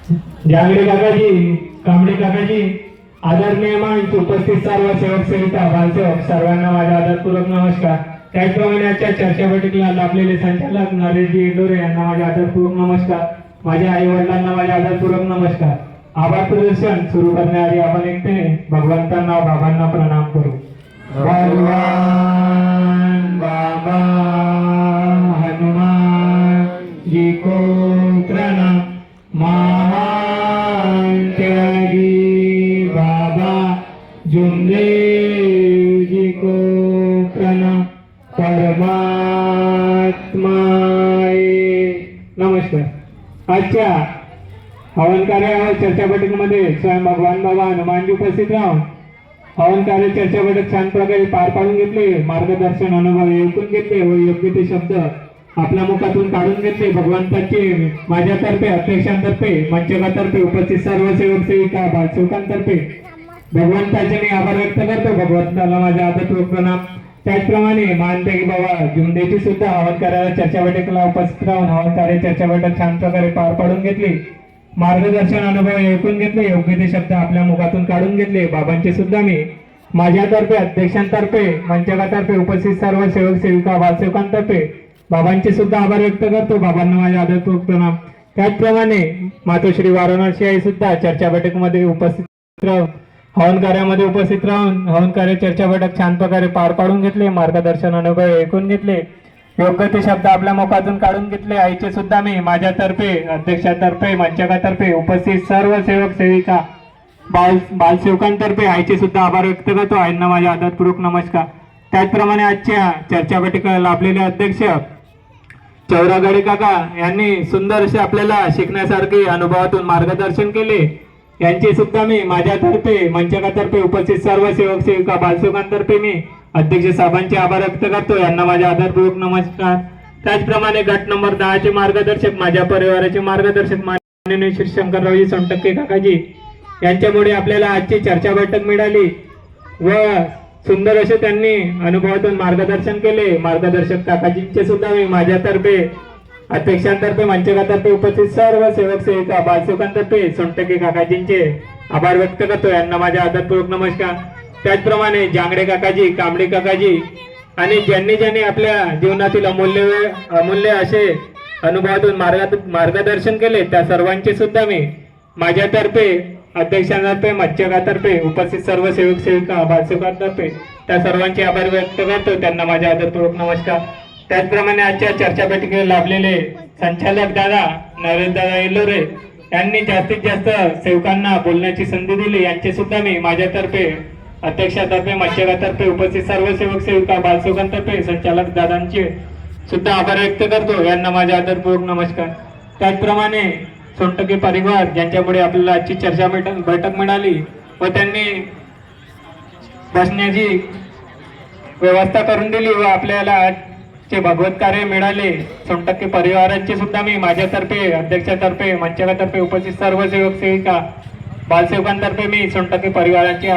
जांगडे काकाजी, कांबळे काकाजी, आदरणीय मंच, उपस्थित सर्व सेवक सेविका, बालसेवक सर्वांना माझा आदरपूर्वक नमस्कार। त्याचप्रमाणे आजच्या चर्चा बैठकीला लाभलेले संचालक नरेशजी इंडोरे यांना माझा आदरपूर्वक नमस्कार। माझ्या आई वडिलांना माझा आदरपूर्वक नमस्कार। आभार प्रदर्शन सुरू करण्याआधी आपण एकटे भगवंतांना बाबांना प्रणाम करू। भगवान बाबा हनुमान जी को प्रणाम। महान त्यागी बाबा जुमदेव जी को प्रणाम। परमात्माए नमस्कार। आजच्या हवन कार्य चर्चा बैठकीमध्ये स्वयं भगवान बाबा हनुमानजी उपस्थित राहून हवन कार्य चर्चा बैठक छान प्रकारे पार पाडून घेतले। मार्गदर्शन अनुभव ऐकून घेतले व योग्य ते शब्द आपल्या मुखातून काढून घेतले। भगवंताचे माझ्यातर्फे, अध्यक्षांतर्फे, मंचकातर्फे, उपस्थित सर्व सेवक सेविका, बालसेवकांतर्फे भगवंताचे मी आभार व्यक्त करतो। भगवंताला माझा आदरपूर्वक प्रणाम। त्याचप्रमाणे मानपैकी बाबा जुमदेची सुद्धा हवन कार्याला चर्चा बैठकीला उपस्थित राहून हवन कार्य चर्चा बैठक छान प्रकारे पार पाडून घेतली। मार्गदर्शन अनुभव ऐकून घेतले, योग्य ते शब्द आपल्या मुखातून काढून घेतले। बाबांचे सुद्धा मी माझ्यातर्फे, अध्यक्षांतर्फे, मंचकातर्फे, उपस्थित सर्व सेवक सेविका, बालसेवकांतर्फे बाबांचे सुद्धा आभार व्यक्त करतो। बाबांना माझा आदरपूर्वक प्रणाम। त्याचप्रमाणे मातोश्री वाराणसी आई सुद्धा चर्चा बैठकीमध्ये उपस्थित राहून हवन कार्यामध्ये उपस्थित राहून हवन कार्य चर्चा बैठक छान प्रकारे पार पाडून घेतले। मार्गदर्शन अनुभव ऐकून घेतले, योग्य ते शब्द आपल्या मुखातून काढून घेतले। आईचे सुद्धा मी माझ्यातर्फे, अध्यक्षातर्फे, मंचकातर्फे, उपस्थित सर्व सेवक सेविका, बालसेवकांतर्फे आईचे सुद्धा आभार व्यक्त करतो। आईंना माझा आदरपूर्वक नमस्कार। त्याचप्रमाणे आजच्या चर्चा बैठकीला लाभलेले अध्यक्ष चौरागडे काका यांनी सुंदर असे आपल्याला शिकण्यासारखे अनुभवातून मार्गदर्शन केले। यांचे सुद्धा मी माझ्यातर्फे, मंचकातर्फे, उपस्थित सर्व सेवक सेविका, बालसेवकांतर्फे मी अध्यक्ष साहेबांचे आभार व्यक्त करतो। यांना माझा आदरपूर्वक नमस्कार। त्याचप्रमाणे गट नंबर 10 चे मार्गदर्शक, माझ्या परिवाराचे मार्गदर्शक माननीय श्री शंकररावजी सोनटक्के काकाजी यांच्यामुळे आपल्याला आजची चर्चा बैठक मिळाली व सुंदर असे त्यांनी अनुभवातून मार्गदर्शन केले। मार्गदर्शक काकाजींचे सुद्धा मी माझ्यातर्फे, अध्यक्षांतर्फे, मंचकातर्फे, उपस्थित सर्व सेवक सेविका, बालसेवकांतर्फे सोनटक्के काकाजींचे आभार व्यक्त करतो। यांना माझा आदरपूर्वक नमस्कार। त्याचप्रमाणे जांगडे काकाजी, कांबळे काकाजी आणि ज्यांनी आपल्या जीवनातील अमूल्य असे अनुभवातून मार्गदर्शन केले त्या सर्वांचे सुद्धा मी माझ्यातर्फे, अध्यक्षांतर्फे, मंचकातर्फे, उपस्थित सर्व सेवक सेविका, बालसेवकांतर्फे त्या सर्वांचे आभार व्यक्त करतो। त्यांना माझा आदरपूर्वक नमस्कार। त्याचप्रमाणे आजच्या चर्चा बैठकीला लाभलेले संचालक दादा नरेश दादा इंडोरे यांनी जास्तीत जास्त सेवकांना बोलण्याची संधी दिली। यांचे सुद्धा मी माझ्यातर्फे, अध्यक्षातर्फे, मंचकातर्फे, उपस्थित सर्व सेवक सेविका, बालसेवकांतर्फे संचालक दादांचे सुद्धा आभार व्यक्त करतो। यांना माझा आदरपूर्वक नमस्कार। त्याचप्रमाणे सोनटक्के परिवार ज्यांच्यामुळे आपल्याला आजची चर्चा बैठक मिळाली व त्यांनी बसण्याची व्यवस्था करून दिली व आपल्याला आजचे भगवत कार्य मिळाले। सोनटक्के परिवारांचे सुद्धा मी माझ्यातर्फे, अध्यक्षातर्फे, मंचकातर्फे, उपस्थित सर्व सेवक सेविका, बालसेवकांतर्फे मी सोनटक्के परिवारांचे